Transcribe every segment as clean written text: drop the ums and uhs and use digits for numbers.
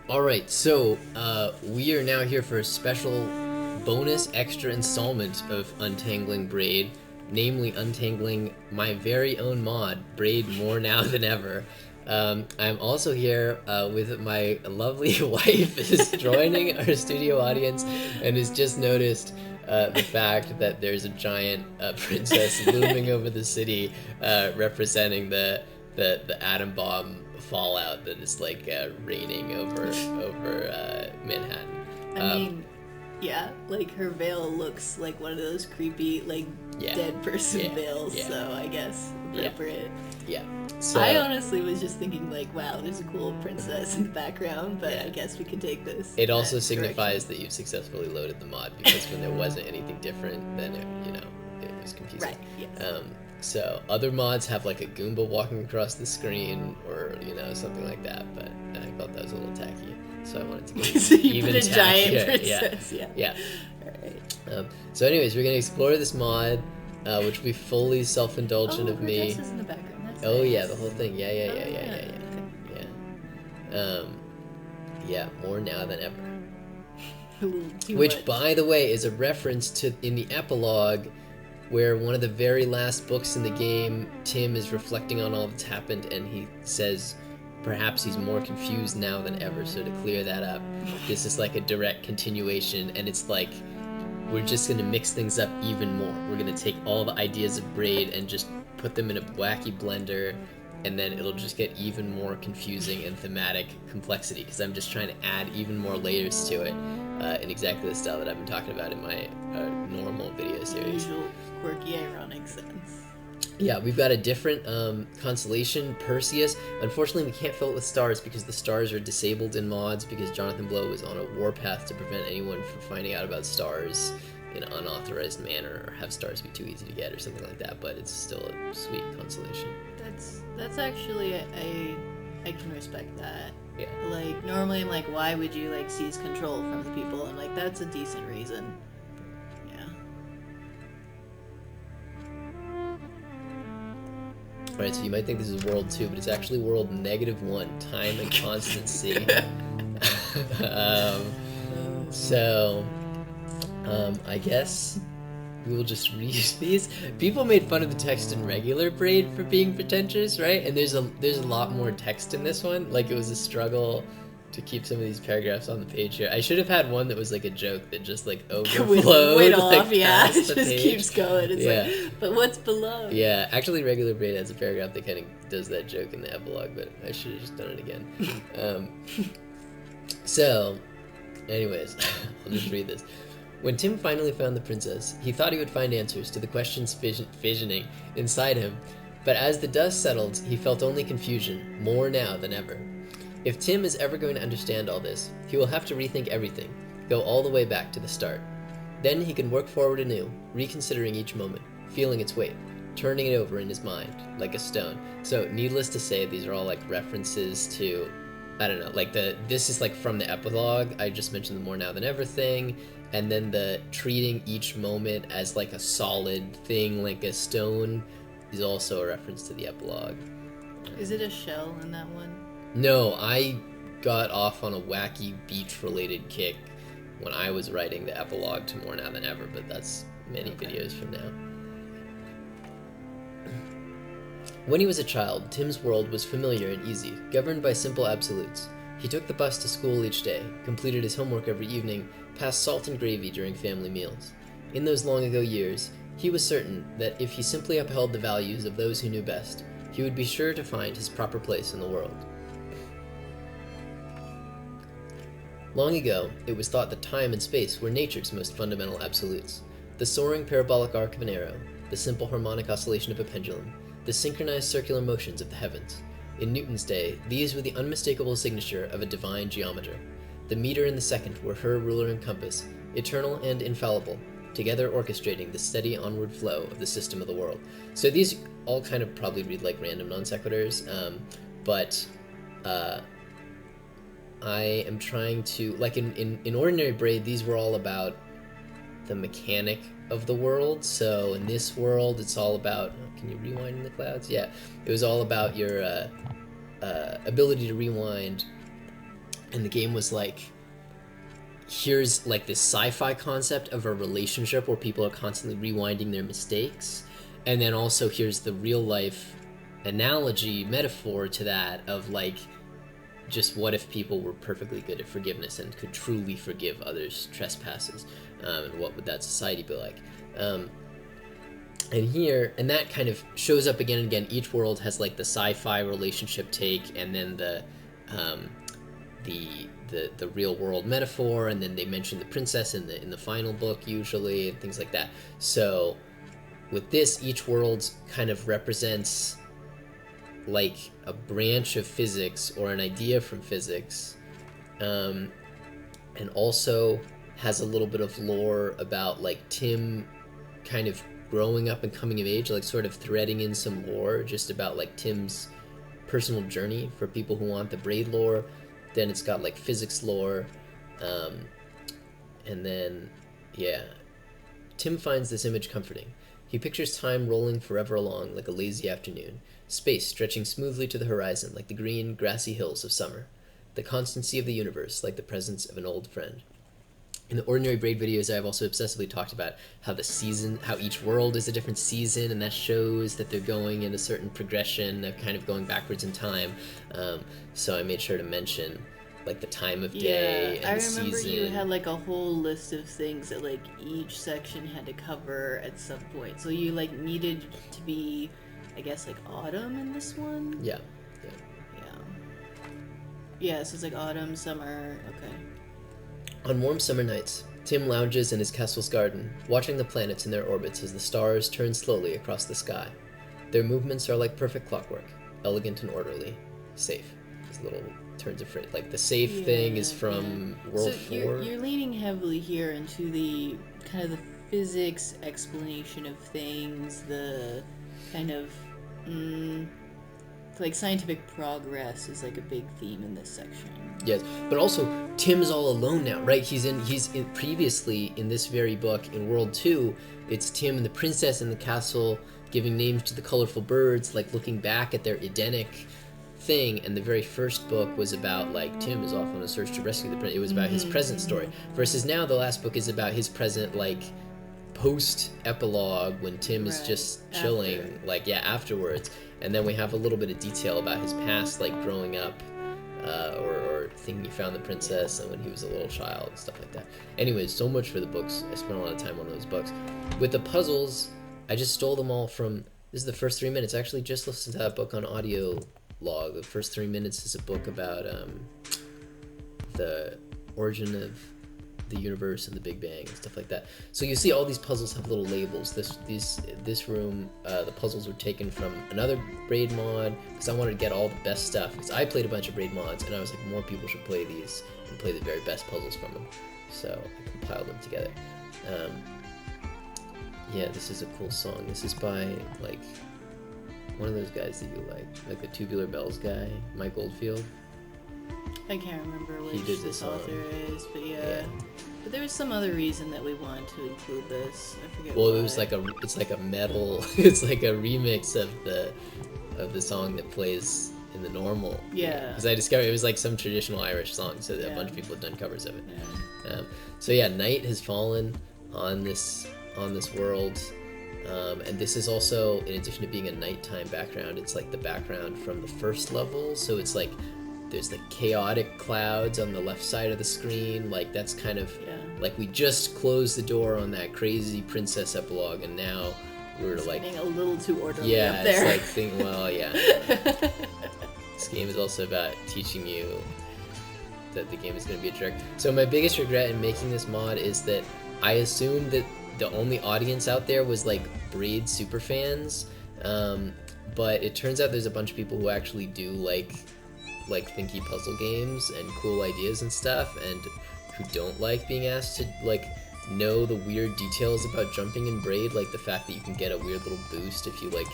Alright, so we are now here for a special bonus extra installment of Untangling Braid, namely untangling my very own mod, Braid more now than ever. I'm also here with my lovely wife is joining our studio audience and has just noticed the fact that there's a giant princess looming over the city representing the atom bomb fallout that is like raining over Manhattan. I mean, yeah, like her veil looks like one of those creepy, like Yeah. dead person Yeah. veils. Yeah. So I guess appropriate. Yeah. So I honestly was just thinking like, wow, there's a cool princess in the background, but Yeah. I guess we could take this. it also that signifies direction. that you've successfully loaded the mod, because when there wasn't anything different, then it was confusing. Right. Yes. So other mods have like a Goomba walking across the screen or something like that, but I thought that was a little tacky, so I wanted to get So you even put a giant tackier. princess. Yeah. Yeah. All right. So anyways, we're gonna explore this mod, which will be fully self-indulgent Oh, of her me. dress is in the background. That's Oh nice. yeah, the whole thing. Yeah. Okay. Yeah, more now than ever. A little too Which, much. by the way, is a reference to in the epilogue, where one of the very last books in the game, Tim is reflecting on all that's happened, and he says perhaps he's more confused now than ever. So to clear that up, this is like a direct continuation, and it's like we're just gonna mix things up even more. We're gonna take all the ideas of Braid and just put them in a wacky blender, and then it'll just get even more confusing and thematic complexity, because I'm just trying to add even more layers to it in exactly the style that I've been talking about in my normal video series. Usual quirky, ironic sense. Yeah, we've got a different constellation, Perseus. Unfortunately, we can't fill it with stars because the stars are disabled in mods, because Jonathan Blow was on a warpath to prevent anyone from finding out about stars in an unauthorized manner, or have stars be too easy to get or something like that, but it's still a sweet constellation. That's actually I can respect that. Yeah. Like normally I'm like, why would you like seize control from the people? And like that's a decent reason. Yeah. Alright, so you might think this is world 2, but it's actually world -1, time and constancy. So, I guess we will just read these. People made fun of the text in regular Braid for being pretentious, right? And there's a lot more text in this one. Like, it was a struggle to keep some of these paragraphs on the page here. I should have had one that was like a joke that just like overflowed. Went like, off, yeah. It past the just page. keeps going. It's Yeah. like, but what's below? Yeah, actually, regular Braid has a paragraph that kind of does that joke in the epilogue, but I should have just done it again. So, anyways, I'll just read this. When Tim finally found the princess, he thought he would find answers to the questions fissioning inside him, but as the dust settled, he felt only confusion, more now than ever. If Tim is ever going to understand all this, he will have to rethink everything, go all the way back to the start. Then he can work forward anew, reconsidering each moment, feeling its weight, turning it over in his mind, like a stone. So, needless to say, these are all like references to, I don't know, like this is like from the epilogue. I just mentioned the more now than ever thing, and then the treating each moment as like a solid thing, like a stone, is also a reference to the epilogue. Is it a shell in that one? No, I got off on a wacky beach-related kick when I was writing the epilogue to More Now Than Ever, but that's many videos from now. When he was a child, Tim's world was familiar and easy, governed by simple absolutes. He took the bus to school each day, completed his homework every evening, passed salt and gravy during family meals. In those long ago years, he was certain that if he simply upheld the values of those who knew best, he would be sure to find his proper place in the world. Long ago, it was thought that time and space were nature's most fundamental absolutes. The soaring parabolic arc of an arrow, the simple harmonic oscillation of a pendulum, the synchronized circular motions of the heavens. In Newton's day, these were the unmistakable signature of a divine geometer. The meter and the second were her ruler and compass, eternal and infallible, together orchestrating the steady onward flow of the system of the world. So these all kind of probably read like random non sequiturs, but I am trying to, like in ordinary Braid, these were all about the mechanic of the world. So in this world, it's all about, can you rewind in the clouds? Yeah, it was all about your ability to rewind and the game was like, here's like this sci-fi concept of a relationship where people are constantly rewinding their mistakes, and then also here's the real life analogy metaphor to that of like, just what if people were perfectly good at forgiveness and could truly forgive others' trespasses, and what would that society be like? And that kind of shows up again and again. Each world has like the sci-fi relationship take, and then the real world metaphor, and then they mention the princess in the final book usually, and things like that. So with this, each world kind of represents like a branch of physics or an idea from physics, and also has a little bit of lore about like Tim kind of growing up and coming of age, like sort of threading in some lore just about like Tim's personal journey for people who want the Braid lore. Then it's got like physics lore, and then Tim finds this image comforting. He pictures time rolling forever along like a lazy afternoon, space stretching smoothly to the horizon like the green, grassy hills of summer, the constancy of the universe like the presence of an old friend. In the ordinary Braid videos, I've also obsessively talked about how each world is a different season, and that shows that they're going in a certain progression of kind of going backwards in time. So I made sure to mention like the time of day and the season. I remember you had like a whole list of things that like each section had to cover at some point. So you like needed to be, I guess, like autumn in this one? Yeah. Yeah, so it's like autumn, summer, okay. On warm summer nights, Tim lounges in his castle's garden, watching the planets in their orbits as the stars turn slowly across the sky. Their movements are like perfect clockwork, elegant and orderly, safe. These little turns of phrase, like the safe thing is from World 4. You're leaning heavily here into the kind of the physics explanation of things, the kind of like scientific progress is like a big theme in this section. Yes, but also Tim's all alone now, right? He's previously in this very book in World 2, it's Tim and the princess in the castle giving names to the colorful birds, like looking back at their Edenic thing, and the very first book was about like Tim is off on a search to rescue the prince. It was about his present story, versus now the last book is about his present, like post epilogue when Tim is just chilling, afterwards, and then we have a little bit of detail about his past, like growing up, or thinking he found the princess and when he was a little child and stuff like that. Anyways, so much for the books. I spent a lot of time on those books. With the puzzles, I just stole them all from. This is the first 3 minutes. Actually, just listen to that book on audio log. The first 3 minutes is a book about the origin of the universe and the Big Bang and stuff like that. So you see all these puzzles have little labels. This room, the puzzles were taken from another Braid mod because I wanted to get all the best stuff. Because I played a bunch of Braid mods and I was like, more people should play these and play the very best puzzles from them. So I compiled them together. This is a cool song. This is by like one of those guys that you like the Tubular Bells guy, Mike Oldfield. I can't remember which this author is, but yeah. But there was some other reason that we wanted to include this. I forget. Well, why. it was like it's like a metal. It's like a remix of the song that plays in the normal. Yeah. Because I discovered it was like some traditional Irish song, so a bunch of people have done covers of it. Night has fallen on this world. And this is also, in addition to being a nighttime background, it's like the background from the first level. So it's like there's the chaotic clouds on the left side of the screen. Like that's kind of like we just closed the door on that crazy princess epilogue, and now we're it's like getting a little too orderly up there. It's like This game is also about teaching you that the game is going to be a jerk. So my biggest regret in making this mod is that I assumed that the only audience out there was like Braid superfans, but it turns out there's a bunch of people who actually do like thinky puzzle games and cool ideas and stuff, and who don't like being asked to like know the weird details about jumping in Braid, like the fact that you can get a weird little boost if you like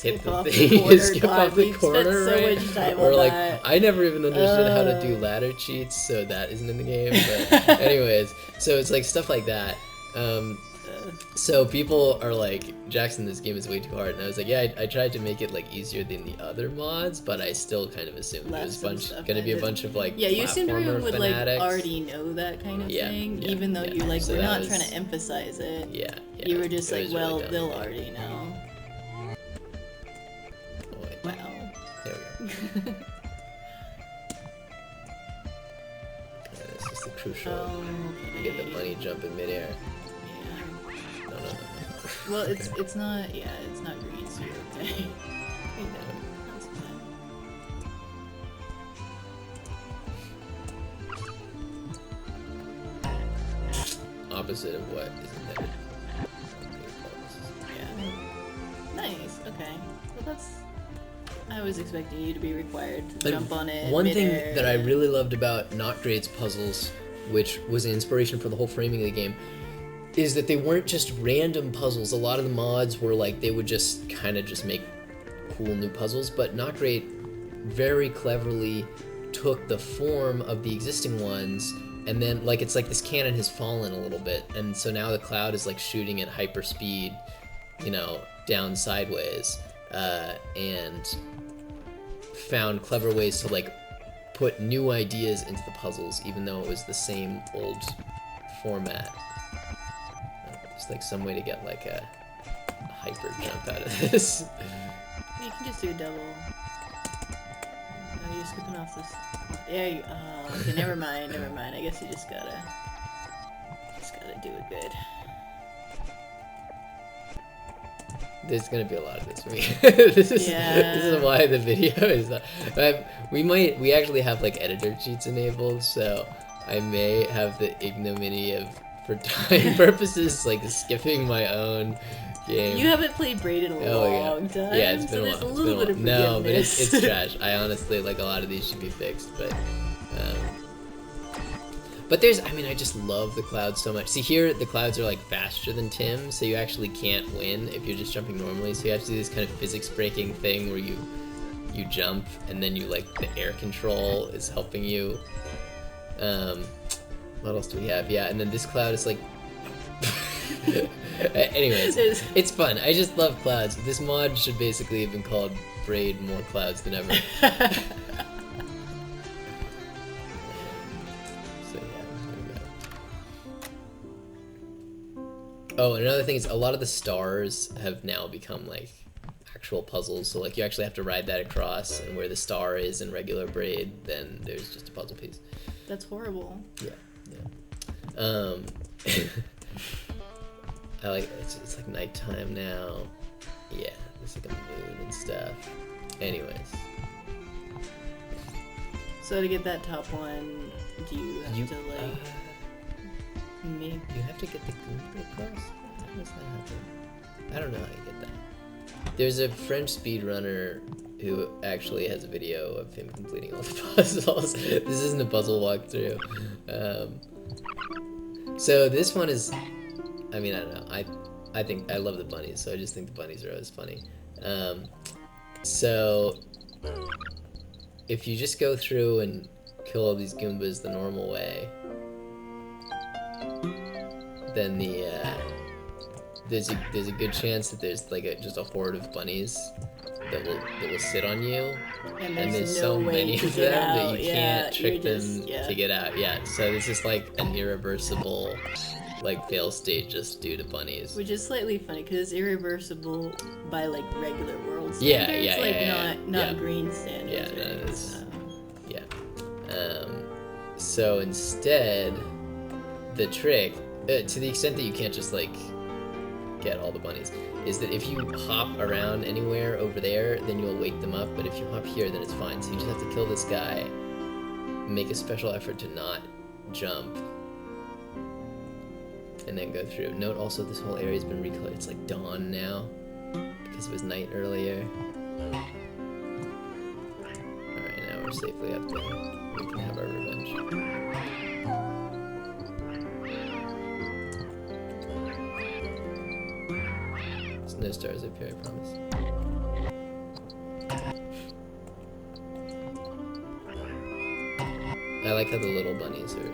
hit the thing and skip off the corner, right? Or like I never even understood how to do ladder cheats, so that isn't in the game. But anyways, so it's like stuff like that. So people are like, Jackson, this game is way too hard, and I was like, yeah, I tried to make it like easier than the other mods, but I still kind of assumed it was gonna be a bunch of like you assumed everyone would fanatics. like already know that kind of thing, even though you like were not trying to emphasize it. You were just like, well, really they'll already know. Wow. There we go. This is the crucial. You get the bunny jump in midair. No. Well, it's not. Yeah, it's not green, so you're okay. That's fine. Opposite of what is intended. Yeah. Nice. Okay. Well, that's. I was expecting you to be required to jump on it. One thing that I really loved about NotGreat's puzzles, which was an inspiration for the whole framing of the game, is that they weren't just random puzzles. A lot of the mods were like, they would just kind of just make cool new puzzles, but NotGreat very cleverly took the form of the existing ones, and then like it's like this cannon has fallen a little bit, and so now the cloud is like shooting at hyper speed, you know, down sideways, and found clever ways to like put new ideas into the puzzles, even though it was the same old format. Just like some way to get like a hyper jump out of this. You can just do a double. Oh, you're skipping off this. Yeah. Okay. Never mind. I guess you just gotta do it good. There's gonna be a lot of this for me. This is why the video is not. We actually have like editor cheats enabled, so I may have the ignominy of, for time purposes, like skipping my own game. You haven't played Braid in a long time. Yeah, it's been a while. There's a little bit of forgiveness. No, but it's trash. I honestly, like, a lot of these should be fixed, but there's, I mean, I just love the clouds so much. See, here, the clouds are, like, faster than Tim, so you actually can't win if you're just jumping normally, so you have to do this kind of physics-breaking thing where you jump, and then you, like, the air control is helping you. What else do we have? Yeah, and then this cloud is, like... Anyways, it's fun. I just love clouds. This mod should basically have been called Braid More Clouds Than Ever. Oh, and another thing is a lot of the stars have now become like actual puzzles. So like you actually have to ride that across, and where the star is in regular Braid, then there's just a puzzle piece. That's horrible. Yeah. I like it's like nighttime now. Yeah, there's like a moon and stuff. Anyways. So to get that top one, do you have to like? Maybe you have to get the Goomba across? How does that happen? I don't know how you get that. There's a French speedrunner who actually has a video of him completing all the puzzles. This isn't a puzzle walkthrough. So this one is, I mean, I don't know. I think I love the bunnies, so I just think the bunnies are always funny. So if you just go through and kill all these Goombas the normal way, then there's a good chance that there's like just a horde of bunnies that will sit on you, and there's so many of them that you can't trick them to get out. Yeah, so this is like an irreversible like fail state just due to bunnies. Which is slightly funny because it's irreversible by like regular world standards. Not green standards. Yeah, none of this. So instead, the trick, to the extent that you can't just like get all the bunnies, is that if you hop around anywhere over there, then you'll wake them up, but if you hop here, then it's fine. So you just have to kill this guy, make a special effort to not jump, and then go through. Note also this whole area's been recolored. It's like dawn now, because it was night earlier. Alright, now we're safely up there. We can have our revenge. No stars up here, I promise. I like how the little bunnies are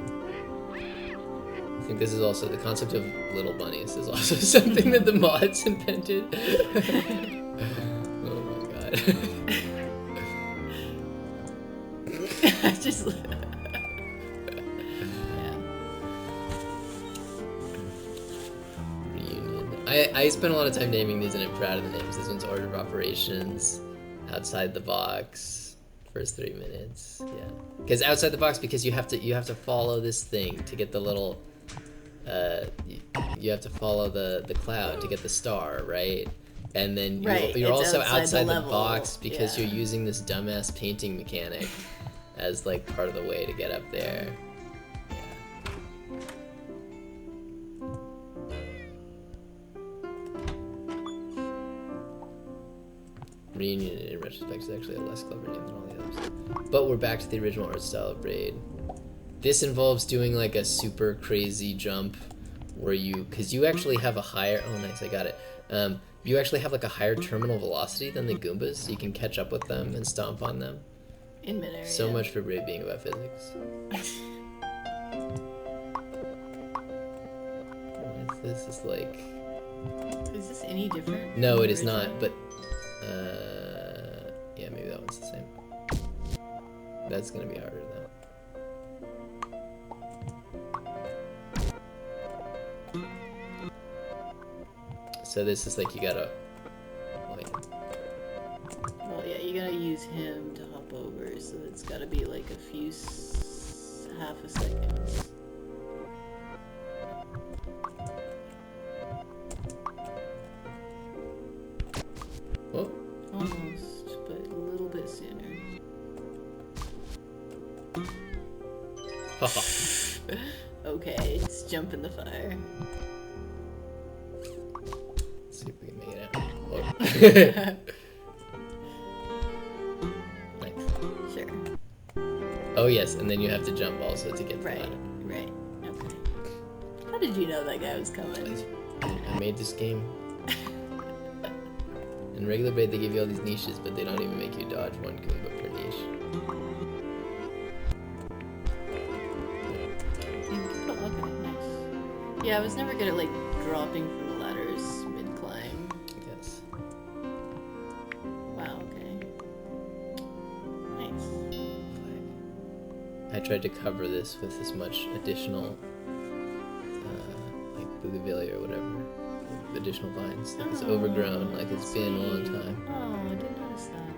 I think this is also the concept of little bunnies is also something that the mods invented. Oh my god. Just. I spent a lot of time naming these, and I'm proud of the names. This one's Order of Operations, Outside the Box, First 3 minutes. Yeah, because outside the box, because you have to follow this thing to get the little. You have to follow the cloud to get the star, right? And then you're also outside the box because you're using this dumbass painting mechanic as like part of the way to get up there. Reunion in retrospect is actually a less clever name than all the others. But we're back to the original art style of Braid. This involves doing like a super crazy jump where because you actually have a higher, oh nice, I got it. You actually have like a higher terminal velocity than the goombas, so you can catch up with them and stomp on them. In midair. So much for Braid being about physics. This is like... Is this any different? No, it is not, but... yeah, maybe that one's the same. That's gonna be harder though. So this is like you gotta... Wait. Well, yeah, you gotta use him to hop over, so it's gotta be like a few... half a second. Oh. Almost, but a little bit sooner. Okay, let's jump in the fire. Let's see if we can make it out. Oh. Nice. Sure. Oh yes, and then you have to jump also to get the ladder. Right. Okay. How did you know that guy was coming? I made this game. In regular Braid, they give you all these niches, but they don't even make you dodge one Goomba per niche. Oh, okay, nice. Yeah, I was never good at, like, dropping from the ladders mid-climb. Yes. Wow, okay. Nice. I tried to cover this with as much additional, like, bougainvillea or whatever. Additional vines. Like it's overgrown, like it's been a long time. Oh, I didn't notice that.